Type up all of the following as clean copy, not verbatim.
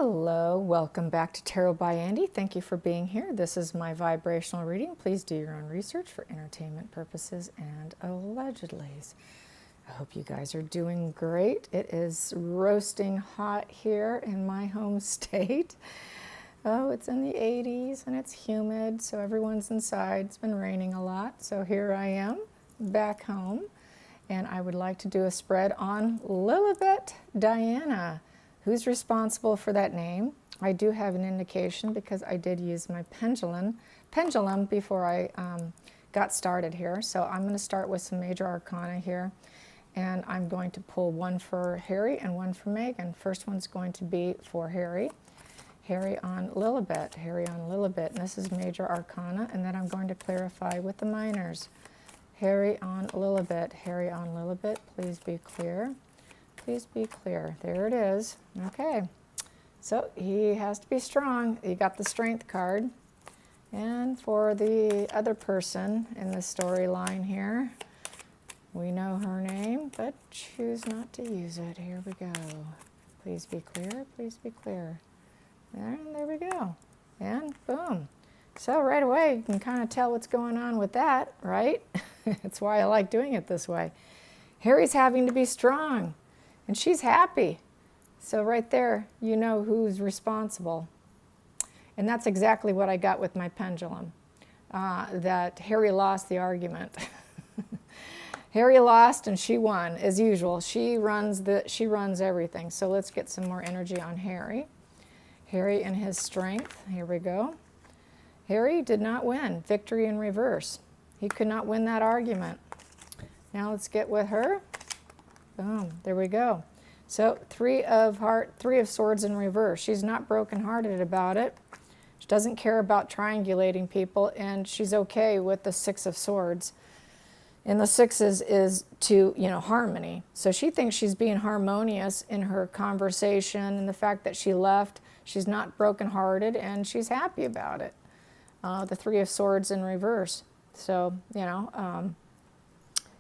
Hello, welcome back to Tarot by Andy. Thank you for being here. This is my vibrational reading. Please do your own research for entertainment purposes and allegedlys. I hope you guys are doing great. It is roasting hot here in my home state. Oh, it's in the 80s and it's humid, so everyone's inside. It's been raining a lot, so here I am back home. And I would like to do a spread on Lilibet Diana. Who's responsible for that name? I do have an indication because I did use my pendulum before I got started here. So I'm going to start with some major arcana here. And I'm going to pull one for Harry and one for Meghan. First one's going to be for Harry. Harry on Lilibet. Harry on Lilibet. And this is major arcana. And then I'm going to clarify with the minors. Harry on Lilibet. Harry on Lilibet. Please be clear. Please be clear. There it is. Okay. So he has to be strong. You got the strength card. And for the other person in the storyline here, we know her name, but choose not to use it. Here we go. Please be clear. Please be clear. And there we go. And boom. So right away, you can kind of tell what's going on with that, right? That's why I like doing it this way. Harry's having to be strong. And she's happy. So right there, you know who's responsible. And that's exactly what I got with my pendulum, that Harry lost the argument. Harry lost and she won, as usual. She runs everything. So let's get some more energy on Harry. Harry and his strength. Here we go. Harry did not win. Victory in reverse. He could not win that argument. Now let's get with her. Boom, there we go. So three of swords in reverse. She's not brokenhearted about it. She doesn't care about triangulating people, and she's okay with the 6 of swords. And the 6s is to, harmony. So she thinks she's being harmonious in her conversation, and the fact that she left, she's not brokenhearted, and she's happy about it. The 3 of swords in reverse. So,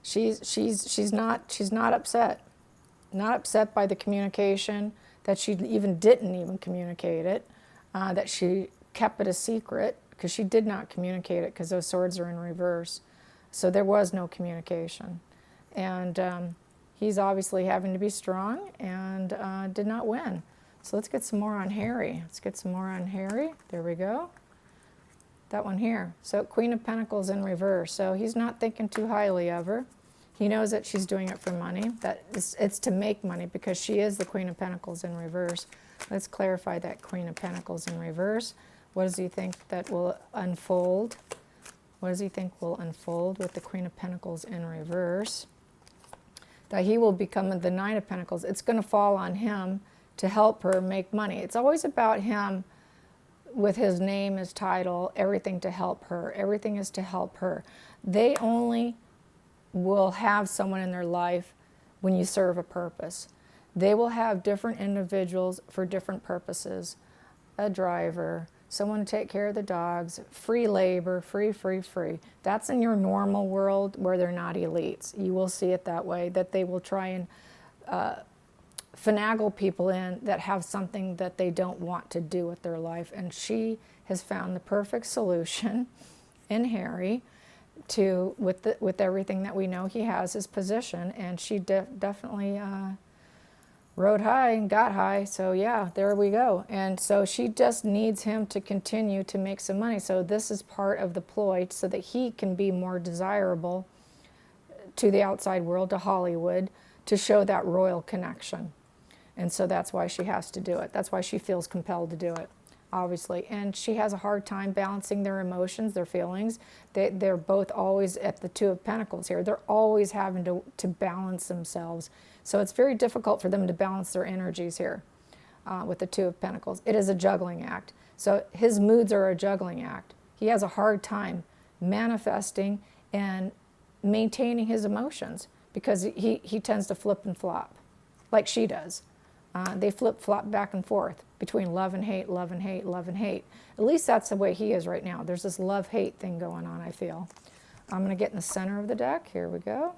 she's not upset. Not upset by the communication, that she didn't communicate it, that she kept it a secret, because she did not communicate it because those swords are in reverse. So there was no communication. And he's obviously having to be strong and did not win. So let's get some more on Harry. Let's get some more on Harry. There we go. That one here. So Queen of Pentacles in reverse. So he's not thinking too highly of her. He knows that she's doing it for money, that it's to make money because she is the Queen of Pentacles in reverse. Let's clarify that Queen of Pentacles in reverse. What does he think that will unfold? What does he think will unfold with the Queen of Pentacles in reverse? That he will become the Knight of Pentacles. It's going to fall on him to help her make money. It's always about him with his name, his title, everything to help her. Everything is to help her. They only will have someone in their life when you serve a purpose. They will have different individuals for different purposes. A driver, someone to take care of the dogs, free labor, free. That's in your normal world where they're not elites. You will see it that way, that they will try and finagle people in that have something that they don't want to do with their life. And she has found the perfect solution in Harry with everything that we know he has his position, and she definitely rode high and got high. So yeah, there we go. And so she just needs him to continue to make some money. So this is part of the ploy so that he can be more desirable to the outside world, to Hollywood, to show that royal connection. And so that's why she has to do it. That's why she feels compelled to do it, obviously. And she has a hard time balancing their emotions, their feelings. They're both always at the 2 of Pentacles here. They're always having to balance themselves. So it's very difficult for them to balance their energies here with the 2 of Pentacles. It is a juggling act. So his moods are a juggling act. He has a hard time manifesting and maintaining his emotions because he tends to flip and flop like she does. They flip-flop back and forth between love and hate, love and hate, love and hate. At least that's the way he is right now. There's this love-hate thing going on, I feel. I'm going to get in the center of the deck. Here we go.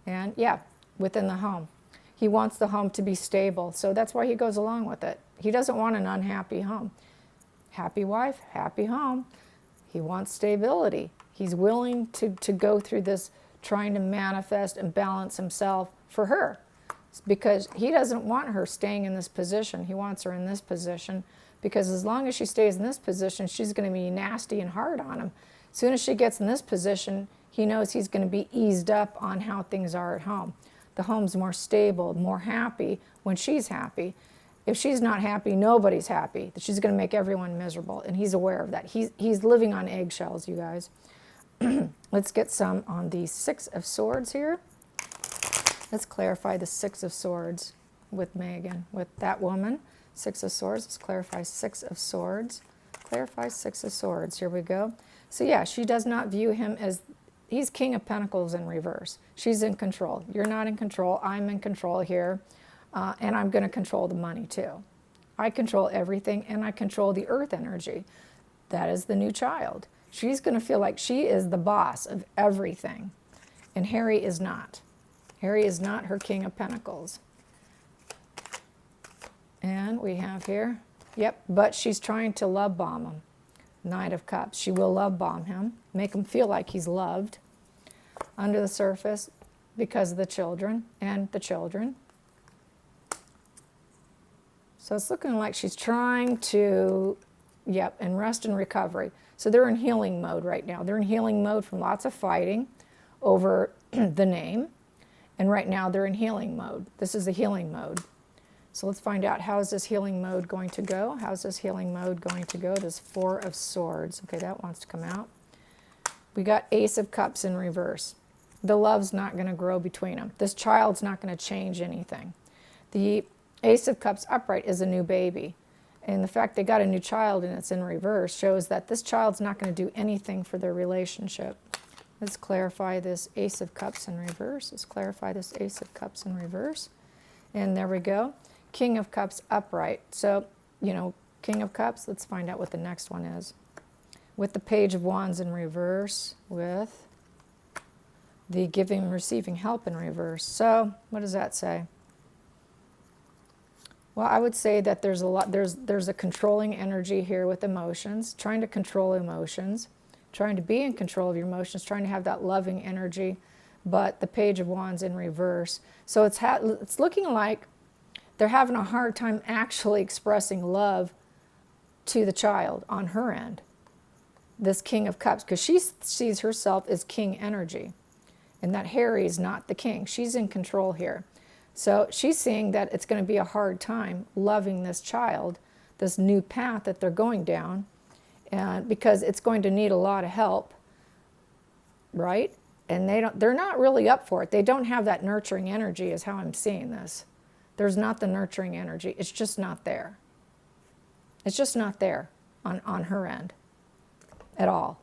And yeah, within the home. He wants the home to be stable, so that's why he goes along with it. He doesn't want an unhappy home. Happy wife, happy home. He wants stability. He's willing to go through this trying to manifest and balance himself for her, because he doesn't want her staying in this position. He wants her in this position, because as long as she stays in this position, she's going to be nasty and hard on him. As soon as she gets in this position, he knows he's going to be eased up on how things are at home. The home's more stable, more happy when she's happy. If she's not happy, nobody's happy. She's going to make everyone miserable, and he's aware of that. He's living on eggshells, you guys. Let's get some on the Six of Swords here. Let's clarify the Six of Swords with Meghan, with that woman. Six of Swords. Let's clarify Six of Swords. Clarify Six of Swords. Here we go. So yeah, she does not view him as, he's King of Pentacles in reverse. She's in control. You're not in control. I'm in control here. And I'm going to control the money too. I control everything, and I control the earth energy. That is the new child. She's going to feel like she is the boss of everything. And Harry is not. Harry is not her King of Pentacles. And we have here, yep, but she's trying to love bomb him. Knight of Cups. She will love bomb him, make him feel like he's loved under the surface because of the children and the children. So it's looking like she's trying to, yep, and rest and recovery. So they're in healing mode right now. They're in healing mode from lots of fighting over the name. And right now they're in healing mode. This is the healing mode. So let's find out, how is this healing mode going to go? How's this healing mode going to go? This Four of Swords. Okay, that wants to come out. We got Ace of Cups in reverse. The love's not going to grow between them. This child's not going to change anything. The Ace of Cups upright is a new baby. And the fact they got a new child and it's in reverse shows that this child's not going to do anything for their relationship. Let's clarify this Ace of Cups in reverse. Let's clarify this Ace of Cups in reverse. And there we go. King of Cups upright. So, you know, King of Cups, let's find out what the next one is. With the Page of Wands in reverse, with the giving and receiving help in reverse. So, what does that say? Well, I would say that there's a controlling energy here with emotions, trying to control emotions, trying to be in control of your emotions, trying to have that loving energy, but the Page of Wands in reverse. So it's looking like they're having a hard time actually expressing love to the child on her end, this King of Cups, because she sees herself as king energy, and that Harry is not the king. She's in control here. So she's seeing that it's going to be a hard time loving this child, this new path that they're going down, and because it's going to need a lot of help, right? And they're not really up for it. They don't have that nurturing energy is how I'm seeing this. There's not the nurturing energy. It's just not there. It's just not there on her end at all.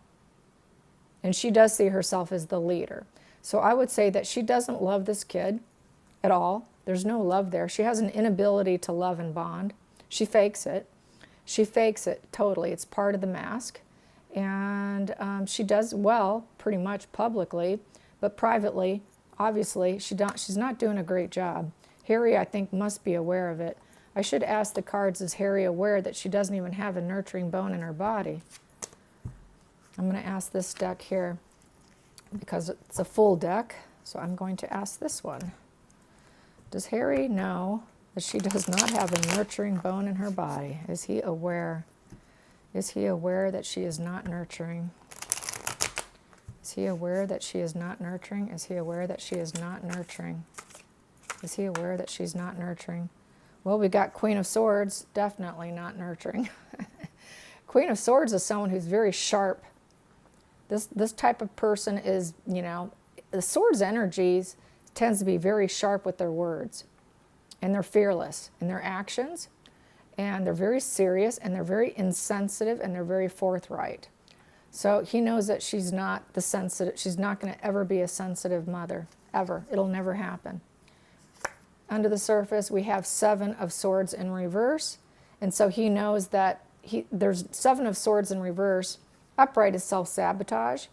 And she does see herself as the leader. So I would say that she doesn't love this kid at all. There's no love there. She has an inability to love and bond. She fakes it. She fakes it totally. It's part of the mask. And she does well pretty much publicly, but privately, obviously, she's not doing a great job. Harry, I think, must be aware of it. I should ask the cards, is Harry aware that she doesn't even have a nurturing bone in her body? I'm going to ask this deck here because it's a full deck, so I'm going to ask this one. Does Harry know that she does not have a nurturing bone in her body? Is he aware? Is he aware that she is not nurturing? Is he aware that she is not nurturing? Is he aware that she is not nurturing? Is he aware that she's not nurturing? Well, we got Queen of Swords, definitely not nurturing. Queen of Swords is someone who's very sharp. This type of person is, you know, the Swords energies tends to be very sharp with their words. And they're fearless in their actions. And they're very serious, and they're very insensitive, and they're very forthright. So he knows that she's not she's not going to ever be a sensitive mother, ever. It'll never happen. Under the surface, we have Seven of Swords in reverse. And so he knows that there's Seven of Swords in reverse. Upright is self-sabotage.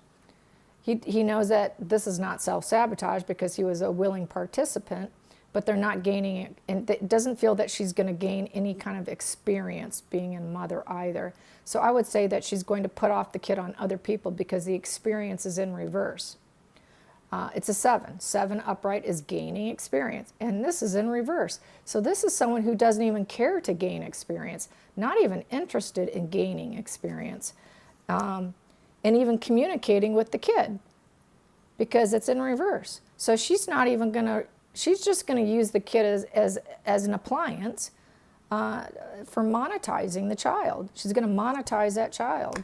He knows that this is not self-sabotage because he was a willing participant, but they're not gaining it, and it doesn't feel that she's going to gain any kind of experience being a mother either. So I would say that she's going to put off the kid on other people because the experience is in reverse. It's a 7. 7 upright is gaining experience, and this is in reverse. So this is someone who doesn't even care to gain experience, not even interested in gaining experience, and even communicating with the kid because it's in reverse. So she's not even going to, she's just going to use the kid as an appliance for monetizing the child. She's going to monetize that child.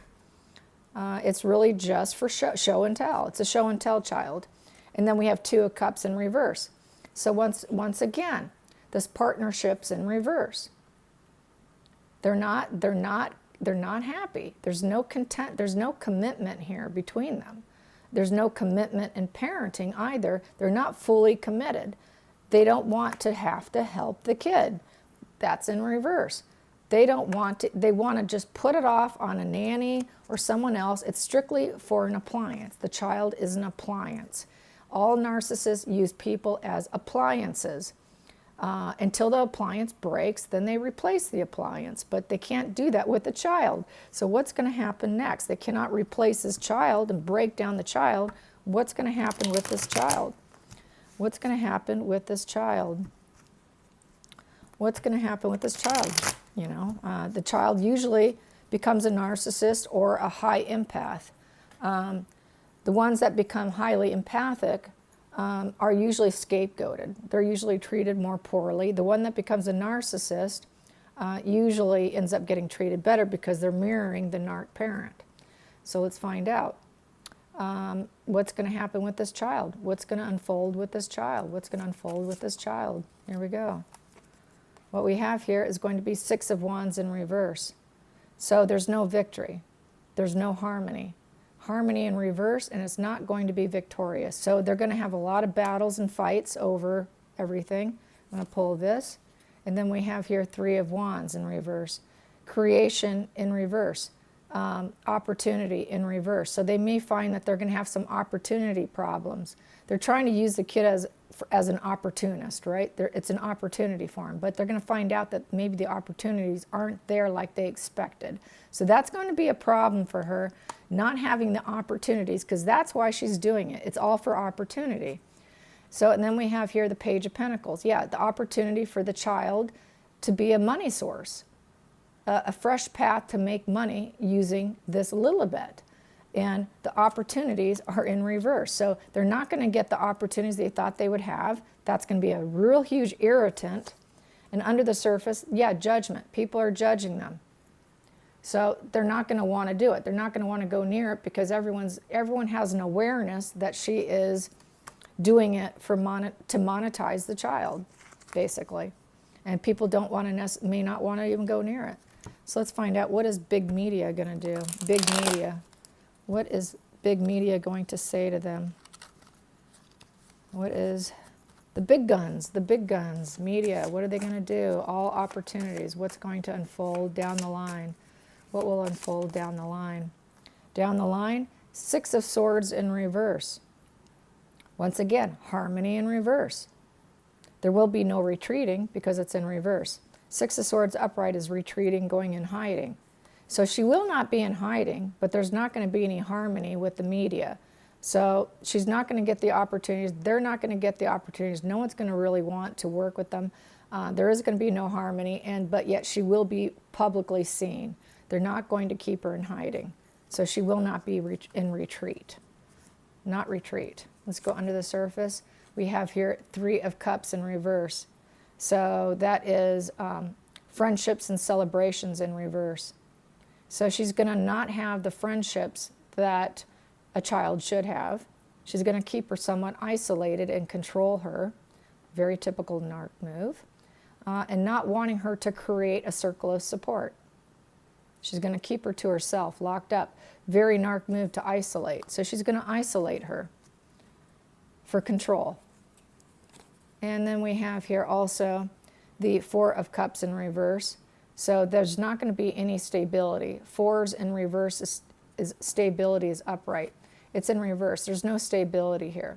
It's really just for show and tell. It's a show and tell child. And then we have 2 of Cups in reverse. So once again, this partnership's in reverse. They're not happy. There's no content, there's no commitment here between them. There's no commitment in parenting either. They're not fully committed. They don't want to have to help the kid. That's in reverse. They don't want to, they want to just put it off on a nanny or someone else. It's strictly for an appliance. The child is an appliance. All narcissists use people as appliances. Until the appliance breaks, then they replace the appliance. But they can't do that with the child. So what's going to happen next? They cannot replace this child and break down the child. What's going to happen with this child? What's going to happen with this child? What's going to happen with this child? You know, the child usually becomes a narcissist or a high empath. The ones that become highly empathic are usually scapegoated. They're usually treated more poorly. The one that becomes a narcissist usually ends up getting treated better because they're mirroring the narc parent. So let's find out. What's going to happen with this child? What's going to unfold with this child? What's going to unfold with this child? Here we go. What we have here is going to be 6 of Wands in reverse. So there's no victory. There's no harmony. Harmony in reverse, and it's not going to be victorious. So they're going to have a lot of battles and fights over everything. I'm going to pull this. And then we have here 3 of Wands in reverse. Creation in reverse. Opportunity in reverse. So they may find that they're going to have some opportunity problems. They're trying to use the kid as an opportunist, right? It's an opportunity for them, but they're going to find out that maybe the opportunities aren't there like they expected. So that's going to be a problem for her, not having the opportunities, because that's why she's doing it. It's all for opportunity. So, and then we have here the Page of Pentacles. Yeah, the opportunity for the child to be a money source, a fresh path to make money using this Lilibet. And the opportunities are in reverse. So they're not going to get the opportunities they thought they would have. That's going to be a real huge irritant. And under the surface, yeah, judgment. People are judging them. So they're not going to want to do it. They're not going to want to go near it because everyone has an awareness that she is doing it for to monetize the child, basically. And people don't want to may not want to even go near it. So let's find out, what is big media going to do? Big media. What is big media going to say to them? What is the big guns, media, what are they going to do? All opportunities. What's going to unfold down the line? What will unfold down the line? Down the line, 6 of Swords in reverse. Once again, harmony in reverse. There will be no retreating because it's in reverse. 6 of Swords upright is retreating, going in hiding. So she will not be in hiding, but there's not going to be any harmony with the media. So she's not going to get the opportunities. They're not going to get the opportunities. No one's going to really want to work with them. There is going to be no harmony, but yet she will be publicly seen. They're not going to keep her in hiding. So she will not be in retreat. Not retreat. Let's go under the surface. We have here 3 of Cups in reverse. So that is friendships and celebrations in reverse. So she's going to not have the friendships that a child should have. She's going to keep her somewhat isolated and control her. Very typical narc move. And not wanting her to create a circle of support. She's going to keep her to herself, locked up. Very narc move to isolate. So she's going to isolate her for control. And then we have here also the 4 of Cups in reverse. So there's not going to be any stability. 4s in reverse is stability is upright. It's in reverse. There's no stability here.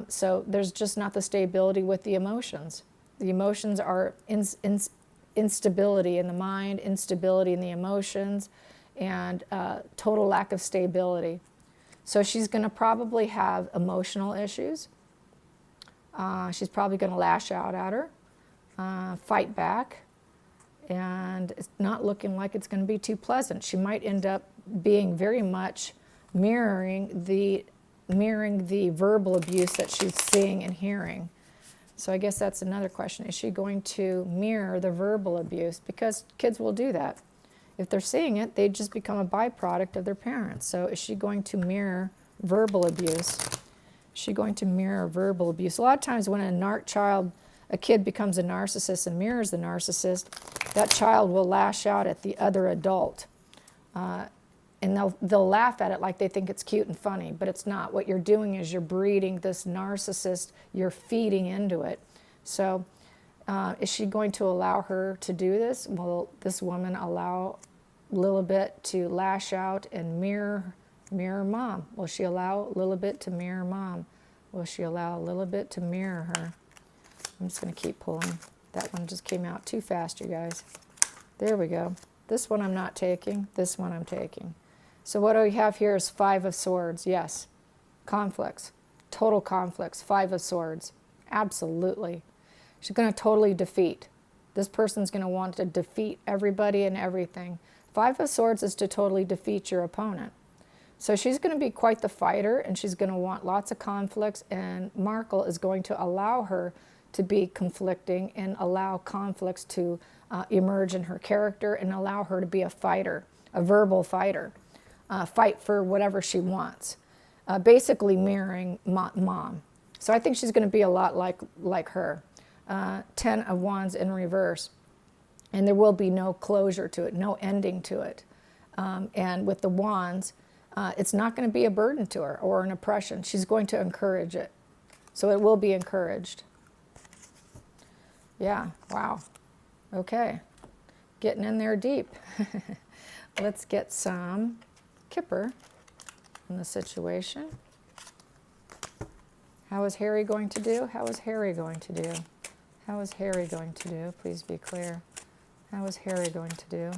So there's just not the stability with the emotions. The emotions are instability in the mind, instability in the emotions, and total lack of stability. So she's going to probably have emotional issues. She's probably going to lash out at her, fight back, and it's not looking like it's going to be too pleasant. She might end up being very much mirroring the verbal abuse that she's seeing and hearing. So I guess that's another question. Is she going to mirror the verbal abuse? Because kids will do that. If they're seeing it, they just become a byproduct of their parents. So is she going to mirror verbal abuse? Is she going to mirror verbal abuse? A lot of times when a kid becomes a narcissist and mirrors the narcissist, that child will lash out at the other adult. And they'll laugh at it like they think it's cute and funny, but it's not. What you're doing is you're breeding this narcissist, you're feeding into it. So is she going to allow her to do this? Will this woman allow Lilibet to lash out and mirror mom? Will she allow Lilibet to mirror mom? Will she allow Lilibet to mirror her? I'm just going to keep pulling. That one just came out too fast, you guys. There we go. This one I'm not taking. This one I'm taking. So what do we have here is 5 of Swords. Yes. Conflicts. Total conflicts. 5 of Swords. Absolutely. She's going to totally defeat. This person's going to want to defeat everybody and everything. 5 of Swords is to totally defeat your opponent. So she's going to be quite the fighter, and she's going to want lots of conflicts, and Markle is going to allow her to be conflicting and allow conflicts to emerge in her character and allow her to be a fighter, a verbal fighter, fight for whatever she wants, basically mirroring mom. So I think she's going to be a lot like her. 10 of Wands in reverse, and there will be no closure to it, no ending to it. And with the Wands, it's not going to be a burden to her or an oppression. She's going to encourage it. So it will be encouraged. Yeah, wow. Okay, getting in there deep. Let's get some Kipper in the situation. How is Harry going to do? How is Harry going to do? How is Harry going to do? Please be clear. How is Harry going to do?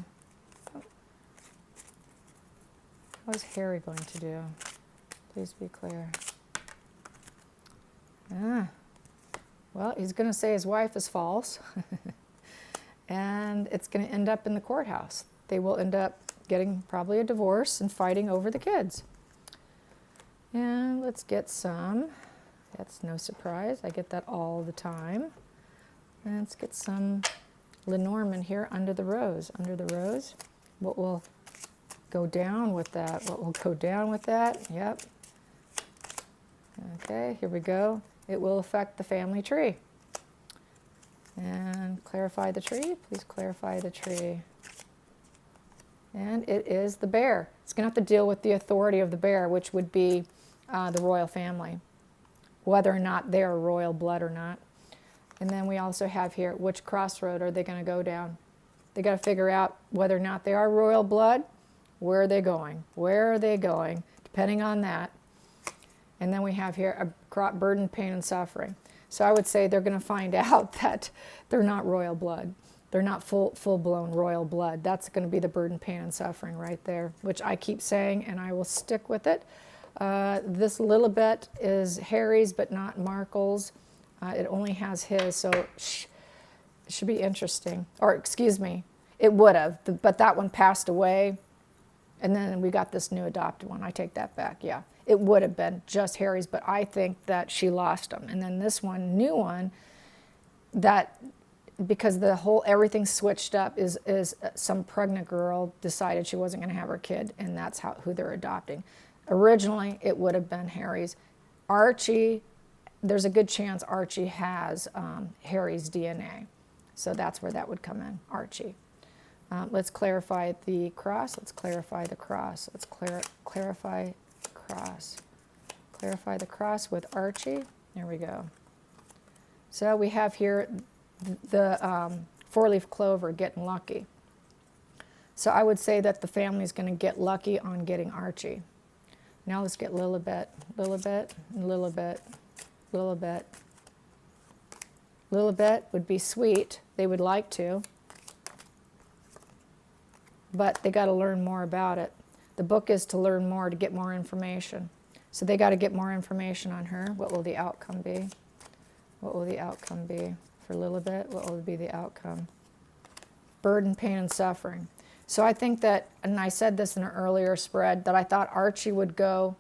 How is Harry going to do? Please be clear. Well, he's going to say his wife is false. And it's going to end up in the courthouse. They will end up getting probably a divorce and fighting over the kids. And let's get some. That's no surprise. I get that all the time. And let's get some Lenormand here under the rose. Under the rose. What will go down with that? What will go down with that? Yep. Okay, here we go. It will affect the family tree. And clarify the tree. Please clarify the tree. And it is the bear. It's going to have to deal with the authority of the bear, which would be the royal family, whether or not they're royal blood or not. And then we also have here, which crossroad are they going to go down? They got to figure out whether or not they are royal blood. Where are they going? Where are they going? Depending on that. And then we have here a burden, pain, and suffering. So I would say they're going to find out that they're not royal blood. They're not full-blown royal blood. That's going to be the burden, pain, and suffering right there, which I keep saying, and I will stick with it. This Lilibet is Harry's, but not Markle's. It only has his, so it should be interesting. Or, excuse me, it would have, but that one passed away. And then we got this new adopted one. I take that back, yeah. It would have been just Harry's, but I think that she lost him. And then this one, new one, that because everything switched up is some pregnant girl decided she wasn't going to have her kid, and that's who they're adopting. Originally, it would have been Harry's. Archie, there's a good chance Archie has Harry's DNA. So that's where that would come in, Archie. Let's clarify the cross. Let's clarify the cross. Let's clarify cross. Clarify the cross with Archie. There we go. So we have here the four-leaf clover getting lucky. So I would say that the family is going to get lucky on getting Archie. Now let's get Lilibet, Lilibet, and Lilibet. little bit. Little bit would be sweet. They would like to. But they got to learn more about it. The book is to learn more, to get more information. So they got to get more information on her. What will the outcome be? What will the outcome be? For Lilibet, what will be the outcome? Burden, pain, and suffering. So I think that, and I said this in an earlier spread, that I thought Archie would go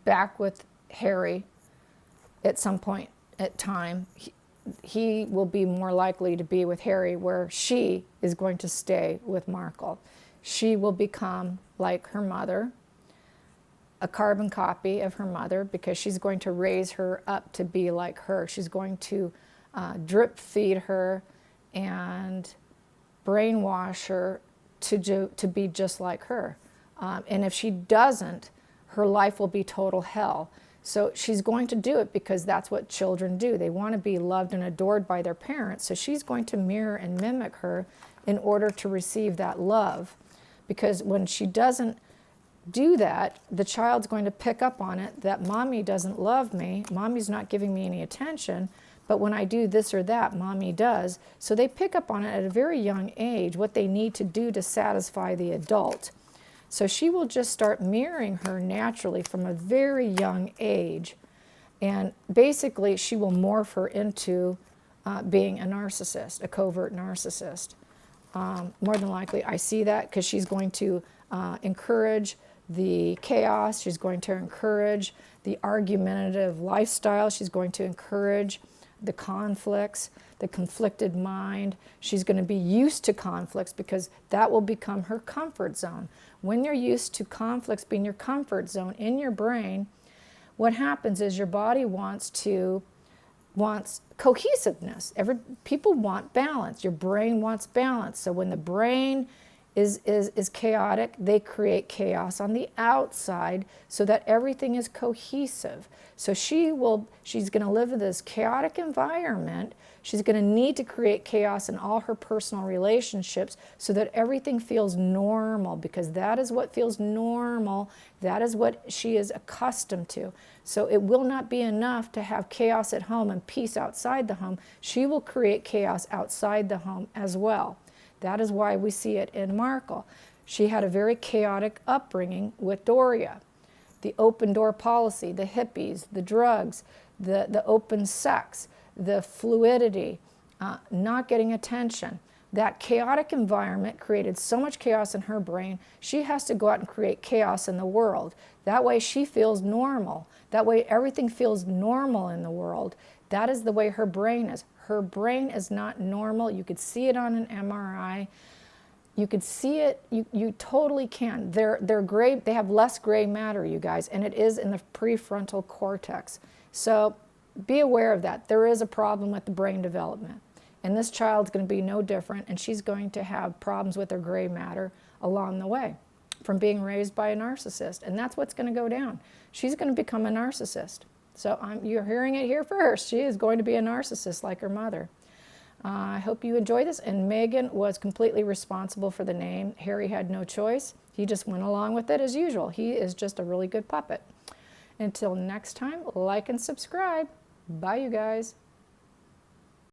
back with Harry at some point at time. He will be more likely to be with Harry, where she is going to stay with Markle. She will become like her mother, a carbon copy of her mother, because she's going to raise her up to be like her. She's going to drip feed her and brainwash her to be just like her. And if she doesn't, her life will be total hell. So she's going to do it because that's what children do. They want to be loved and adored by their parents. So she's going to mirror and mimic her in order to receive that love. Because when she doesn't do that, the child's going to pick up on it that mommy doesn't love me, mommy's not giving me any attention, but when I do this or that, mommy does. So they pick up on it at a very young age, what they need to do to satisfy the adult. So she will just start mirroring her naturally from a very young age. And basically, she will morph her into being a narcissist, a covert narcissist. More than likely, I see that because she's going to encourage the chaos. She's going to encourage the argumentative lifestyle. She's going to encourage the conflicts, the conflicted mind. She's going to be used to conflicts because that will become her comfort zone. When you're used to conflicts being your comfort zone in your brain, what happens is your body wants cohesiveness. People want balance. Your brain wants balance. So when the brain is chaotic, they create chaos on the outside so that everything is cohesive. So she's going to live in this chaotic environment. She's going to need to create chaos in all her personal relationships so that everything feels normal, because that is what feels normal. That is what she is accustomed to. So it will not be enough to have chaos at home and peace outside the home. She will create chaos outside the home as well. That is why we see it in Markle. She had a very chaotic upbringing with Doria. The open door policy, the hippies, the drugs, the open sex, the fluidity, not getting attention. That chaotic environment created so much chaos in her brain, she has to go out and create chaos in the world. That way she feels normal. That way everything feels normal in the world. That is the way her brain is. Her brain is not normal. You could see it on an MRI. You could see it, you totally can. They're gray, they have less gray matter, you guys, and it is in the prefrontal cortex. So be aware of that. There is a problem with the brain development. And this child's going to be no different, and she's going to have problems with her gray matter along the way from being raised by a narcissist. And that's what's going to go down. She's going to become a narcissist. So you're hearing it here first. She is going to be a narcissist like her mother. I hope you enjoy this. And Meghan was completely responsible for the name. Harry had no choice. He just went along with it as usual. He is just a really good puppet. Until next time, like and subscribe. Bye, you guys.